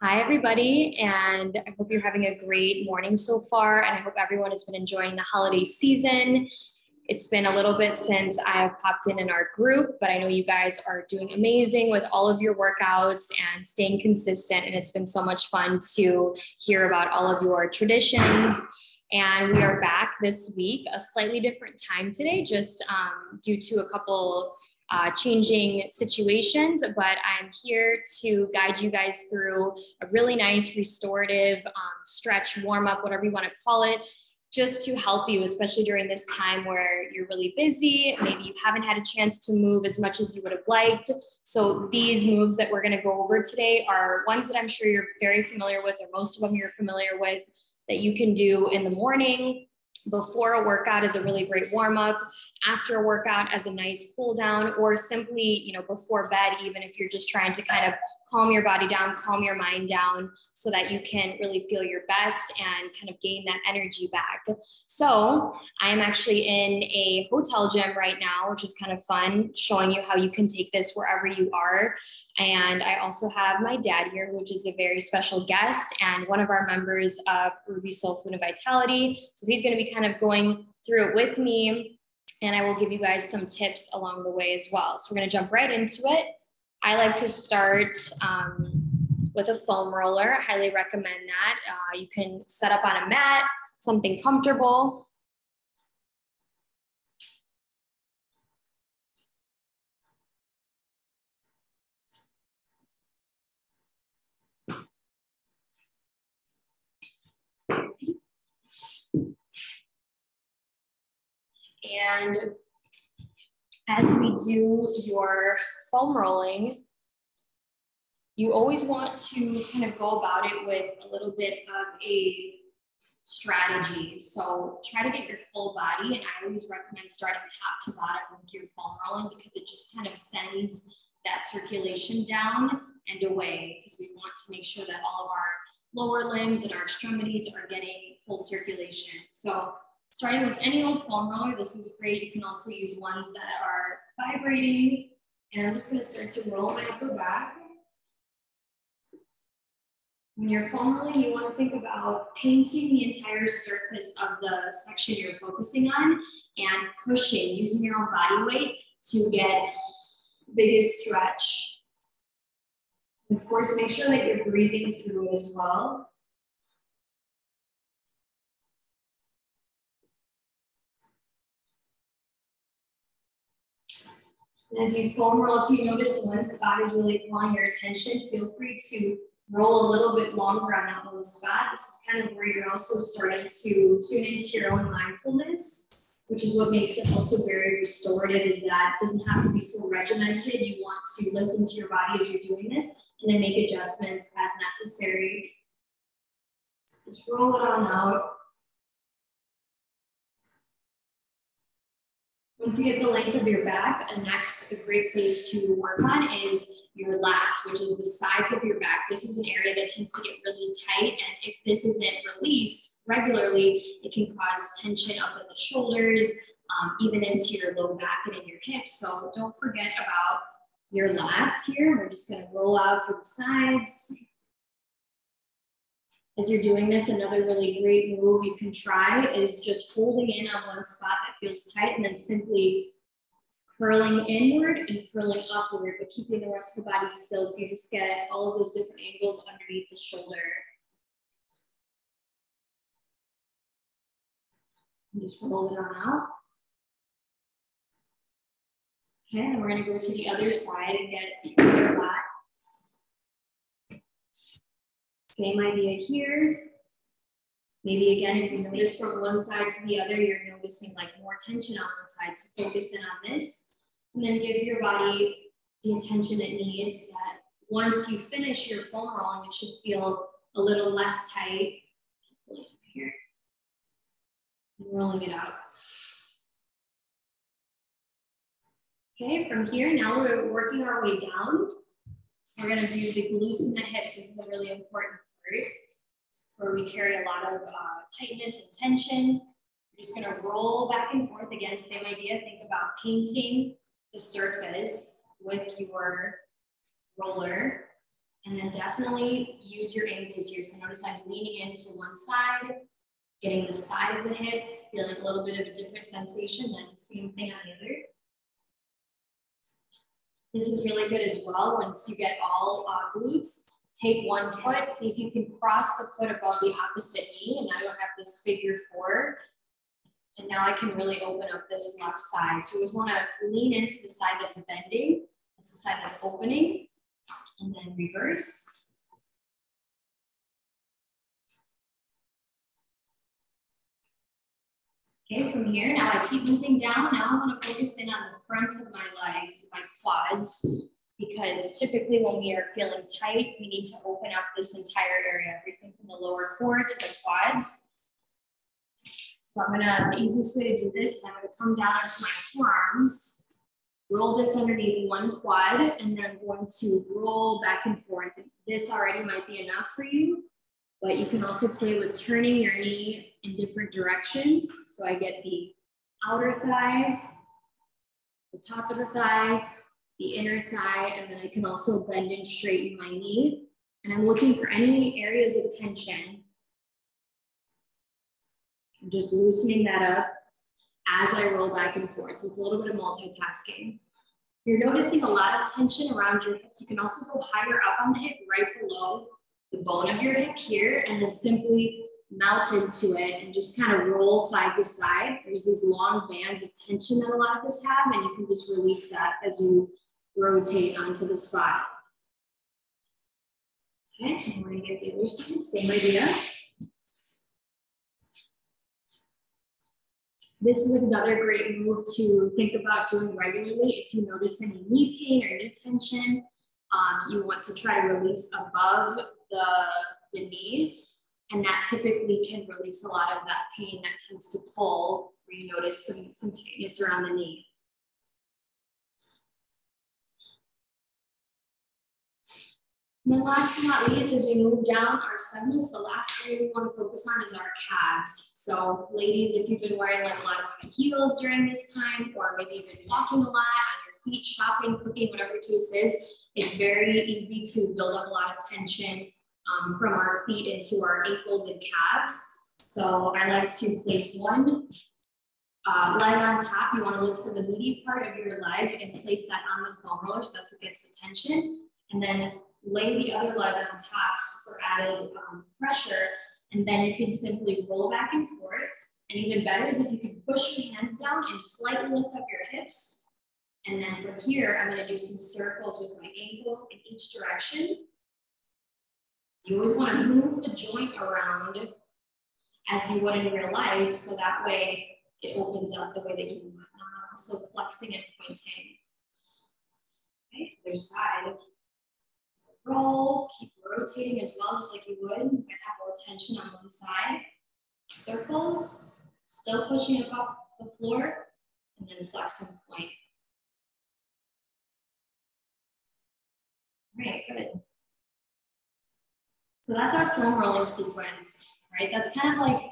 Hi, everybody, and I hope you're having a great morning so far, and I hope everyone has been enjoying the holiday season. It's been a little bit since I've popped in our group, but I know you guys are doing amazing with all of your workouts and staying consistent, and it's been so much fun to hear about all of your traditions. And we are back this week, a slightly different time today, just due to a couple changing situations, but I'm here to guide you guys through a really nice restorative stretch, warm up, whatever you want to call it, just to help you, especially during this time where you're really busy. Maybe you haven't had a chance to move as much as you would have liked. So these moves that we're going to go over today are ones that I'm sure you're very familiar with, or most of them you're familiar with, that you can do in the morning before a workout is a really great warm up, after a workout as a nice cool down, or simply, before bed, even if you're just trying to kind of calm your body down, calm your mind down so that you can really feel your best and kind of gain that energy back. So I'm actually in a hotel gym right now, which is kind of fun, showing you how you can take this wherever you are. And I also have my dad here, which is a very special guest and one of our members of Ruby Soul Food and Vitality. So he's going to be kind of going through it with me, and I will give you guys some tips along the way as well. So we're going to jump right into it. I like to start with a foam roller. I highly recommend that. You can set up on a mat, something comfortable. And as we do your foam rolling, you always want to kind of go about it with a little bit of a strategy. So try to get your full body, and I always recommend starting top to bottom with your foam rolling because it just kind of sends that circulation down and away, because we want to make sure that all of our lower limbs and our extremities are getting full circulation. So starting with any old foam roller, this is great. You can also use ones that are vibrating. And I'm just going to start to roll my upper back. When you're foam rolling, you want to think about painting the entire surface of the section you're focusing on and pushing, using your own body weight to get the biggest stretch. And of course, make sure that you're breathing through it as well. And as you foam roll, if you notice one spot is really pulling your attention, feel free to roll a little bit longer on that one spot. This is kind of where you're also starting to tune into your own mindfulness, which is what makes it also very restorative, is that it doesn't have to be so regimented. You want to listen to your body as you're doing this and then make adjustments as necessary. So just roll it on out. Once you get the length of your back, a great place to work on is your lats, which is the sides of your back. This is an area that tends to get really tight, and if this isn't released regularly, it can cause tension up in the shoulders, even into your low back and in your hips. So don't forget about your lats here. We're just going to roll out through the sides. As you're doing this, another really great move you can try is just holding in on one spot that feels tight and then simply curling inward and curling upward, but keeping the rest of the body still, so you just get all of those different angles underneath the shoulder. And just roll it on out. Okay, and we're going to go to the other side and get your lat. Same idea here. Maybe again, if you notice from one side to the other, you're noticing like more tension on one side, so focus in on this. And then give your body the attention it needs, that once you finish your foam rolling, it should feel a little less tight. Here. And rolling it out. Okay, from here, now we're working our way down. We're going to do the glutes and the hips. This is a really important part. It's where we carry a lot of tightness and tension. We're just going to roll back and forth. Again, same idea. Think about painting the surface with your roller. And then definitely use your angles here. So notice I'm leaning into one side, getting the side of the hip, feeling a little bit of a different sensation, then same thing on the other. This is really good as well. Once you get all glutes, take one foot, see if you can cross the foot above the opposite knee. And now you'll have this figure 4. And now I can really open up this left side. So you always want to lean into the side that's bending. That's the side that's opening. And then reverse. Okay, from here, now I keep moving down. Now I want to focus in on the fronts of my legs, my quads, because typically when we are feeling tight, we need to open up this entire area, everything from the lower core to the quads. So the easiest way to do this is I'm going to come down onto my forearms, roll this underneath one quad, and then I'm going to roll back and forth. This already might be enough for you, but you can also play with turning your knee in different directions. So I get the outer thigh, the top of the thigh, the inner thigh, and then I can also bend and straighten my knee. And I'm looking for any areas of tension. I'm just loosening that up as I roll back and forth. So it's a little bit of multitasking. You're noticing a lot of tension around your hips. You can also go higher up on the hip, right below the bone of your hip here, and then simply melt into it and just kind of roll side to side. There's these long bands of tension that a lot of us have, and you can just release that as you rotate onto the spot. Okay, and we're gonna get the other side, same idea. This is another great move to think about doing regularly. If you notice any knee pain or knee tension, you want to try to release above the knee, and that typically can release a lot of that pain that tends to pull, where you notice some tightness around the knee. And then last but not least, as we move down our segments, the last area we want to focus on is our calves. So ladies, if you've been wearing like a lot of high heels during this time, or maybe you've been walking a lot on your feet, shopping, cooking, whatever the case is, it's very easy to build up a lot of tension from our feet into our ankles and calves. So I like to place one leg on top. You want to look for the meaty part of your leg and place that on the foam roller, so that's what gets the tension. And then lay the other leg on top for added pressure, and then you can simply roll back and forth. And even better is if you can push your hands down and slightly lift up your hips. And then from here, I'm going to do some circles with my ankle in each direction. You always want to move the joint around as you would in real life, so that way it opens up the way that you want. So flexing and pointing. Okay, other side. Roll, keep rotating as well, just like you would. You might have more tension on one side. Circles, still pushing up off the floor, and then flex and point. All right, good. So that's our foam rolling sequence, right? That's kind of like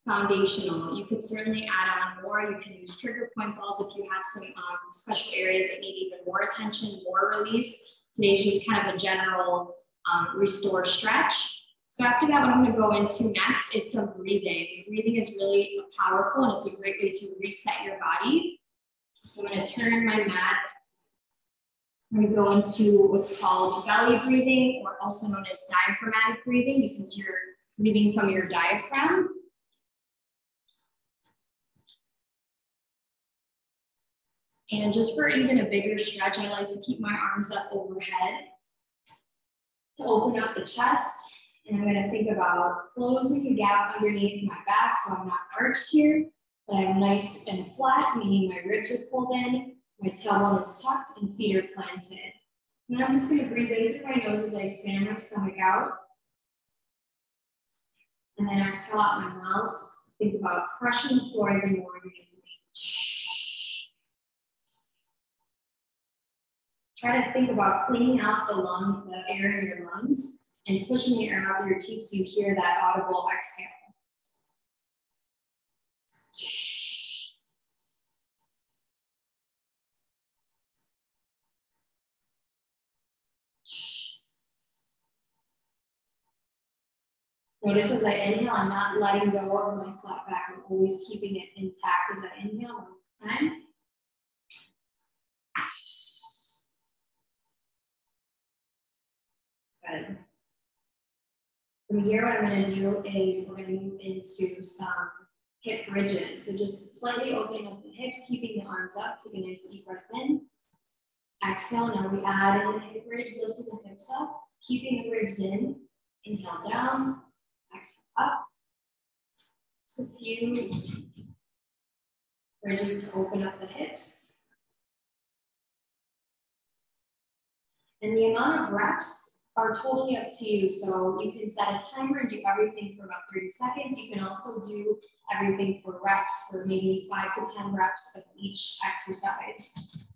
foundational. You could certainly add on more. You can use trigger point balls if you have some special areas that need even more attention, more release. Today's just kind of a general restore stretch. So after that, what I'm going to go into next is some breathing. Breathing is really powerful, and it's a great way to reset your body. So I'm going to turn my mat. I'm going to go into what's called belly breathing, or also known as diaphragmatic breathing, because you're breathing from your diaphragm. And just for even a bigger stretch, I like to keep my arms up overhead to open up the chest. And I'm going to think about closing the gap underneath my back, so I'm not arched here, but I'm nice and flat, meaning my ribs are pulled in, my tailbone is tucked, and feet are planted. And I'm just going to breathe in through my nose as I expand my stomach out. And then exhale out my mouth. Think about crushing the floor even more underneath me. Try to think about cleaning out the air in your lungs and pushing the air out through your teeth so you hear that audible exhale. Notice as I inhale, I'm not letting go of my flat back. I'm always keeping it intact as I inhale one more time. Good. From here, what I'm going to do is we're going to move into some hip bridges. So just slightly opening up the hips, keeping the arms up. Take a nice deep breath in. Exhale. Now we add in the hip bridge, lifting the hips up, keeping the ribs in. Inhale down, exhale up. Just a few bridges to open up the hips. And the amount of reps are totally up to you. So you can set a timer and do everything for about 30 seconds. You can also do everything for reps for maybe 5 to 10 reps of each exercise.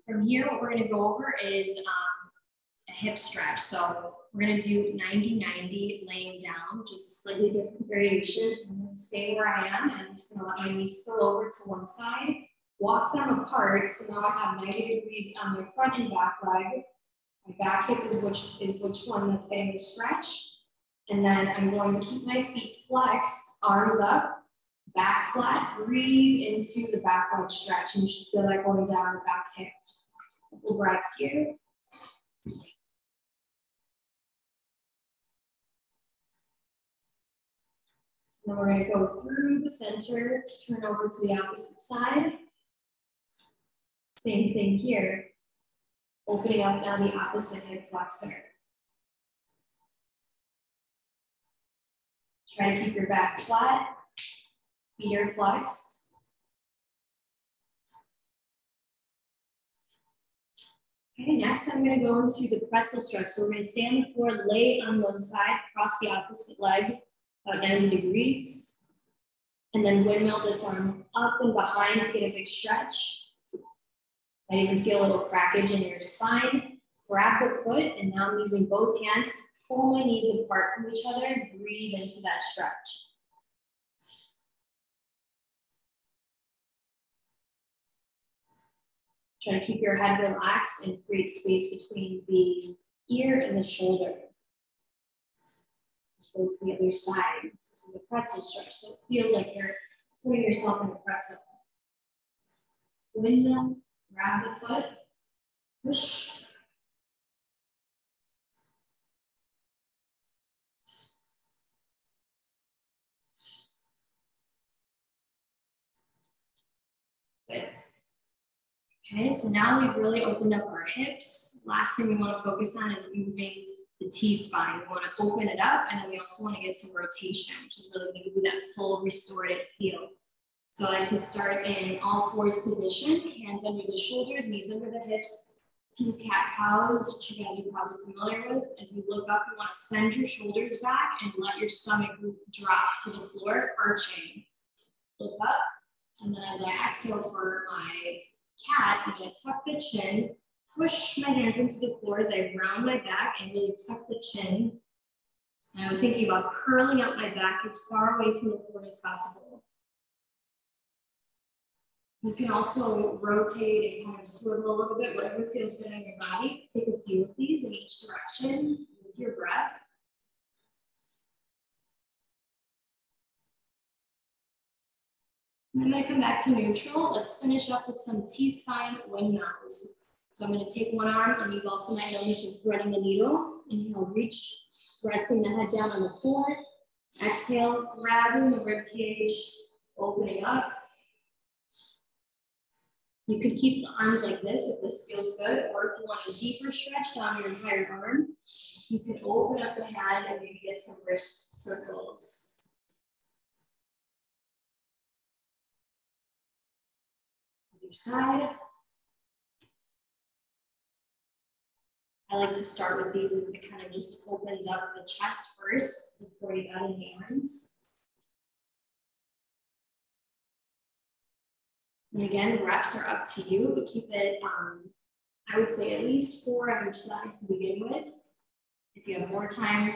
From here, what we're going to go over is a hip stretch. So we're going to do 90-90 laying down, just slightly different variations. I'm going to stay where I am, and I'm just going to let my knees spill over to one side. Walk them apart, so now I have 90 degrees on my front and back leg. My back hip is which one that's getting the stretch. And then I'm going to keep my feet flexed, arms up, back flat. Breathe into the back leg stretch, and you should feel that going down the back hip. A couple breaths here. And then we're going to go through the center, turn over to the opposite side. Same thing here. Opening up now the opposite hip flexor. Try to keep your back flat, feet are flexed. Okay, next I'm going to go into the pretzel stretch. So we're going to stay on the floor, lay on one side, cross the opposite leg, about 90 degrees. And then windmill this arm up and behind to get a big stretch. Might even feel a little crackage in your spine. Grab the foot, and now I'm using both hands to pull my knees apart from each other and breathe into that stretch. Try to keep your head relaxed and create space between the ear and the shoulder. Go to the other side. This is a pretzel stretch, so it feels like you're putting yourself in a pretzel. Windmill. Grab the foot, push. Good. Okay, so now we've really opened up our hips. Last thing we want to focus on is moving the T-spine. We want to open it up, and then we also want to get some rotation, which is really going to give you that full restorative feel. So I like to start in all fours position, hands under the shoulders, knees under the hips, few cat-cows, which you guys are probably familiar with. As you look up, you want to send your shoulders back and let your stomach drop to the floor, arching. Look up, and then as I exhale for my cat, I'm going to tuck the chin, push my hands into the floor as I round my back and really tuck the chin. And I'm thinking about curling up my back as far away from the floor as possible. You can also rotate and kind of swivel a little bit, whatever feels good on your body. Take a few of these in each direction with your breath. And I'm going to come back to neutral. Let's finish up with some T-spine windmills. So I'm going to take one arm, and you've also might know this is threading the needle. Inhale, reach, resting the head down on the floor. Exhale, grabbing the rib cage, opening up. You could keep the arms like this if this feels good, or if you want a deeper stretch down your entire arm, you can open up the head and maybe get some wrist circles. Other side. I like to start with these as it kind of just opens up the chest first before you add in the arms. And again, reps are up to you, but keep it, I would say at least 4 on each side to begin with. If you have more time,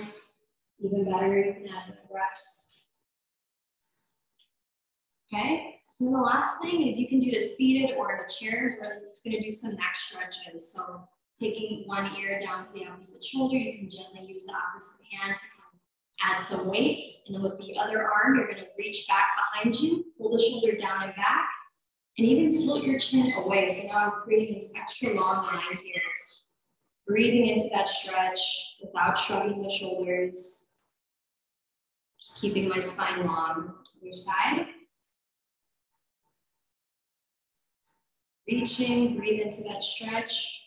even better, you can add more reps. Okay, and the last thing is you can do this seated or in a chair. We're just gonna do some neck stretches. So Taking one ear down to the opposite shoulder, you can gently use the opposite hand to kind of add some weight. And then with the other arm, you're gonna reach back behind you, pull the shoulder down and back, and even tilt your chin away. So now I'm creating this extra long line here. Breathing into that stretch without shrugging the shoulders. Just keeping my spine long. Other side. Reaching, breathe into that stretch.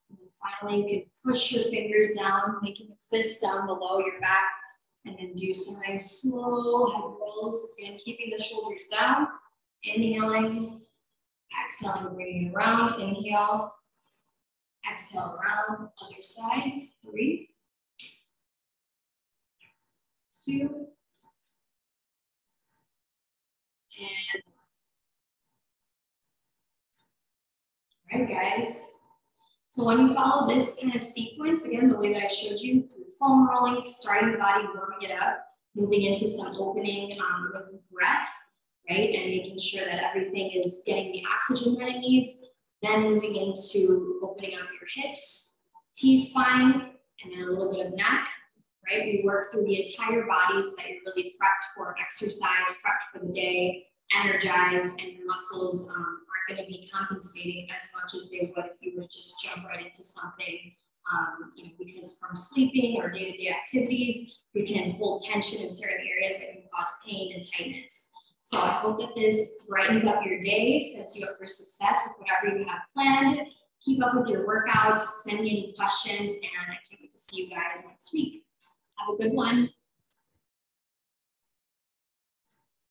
And then finally, you can push your fingers down, making a fist down below your back, and then do some nice slow head rolls. Again, keeping the shoulders down, inhaling, exhaling, bringing it around, inhale, exhale around, other side, 3, 2, and all right, guys. So when you follow this kind of sequence, again, the way that I showed you, through foam rolling, starting the body, warming it up, moving into some opening with breath, right? And making sure that everything is getting the oxygen that it needs. Then moving into opening up your hips, T-spine, and then a little bit of neck, right? We work through the entire body so that you're really prepped for exercise, prepped for the day, energized, and your muscles aren't going to be compensating as much as they would if you would just jump right into something, because from sleeping or day-to-day activities, we can hold tension in certain areas that can cause pain and tightness. So I hope that this brightens up your day, sets you up for success with whatever you have planned. Keep up with your workouts, send me any questions, and I can't wait to see you guys next week. Have a good one.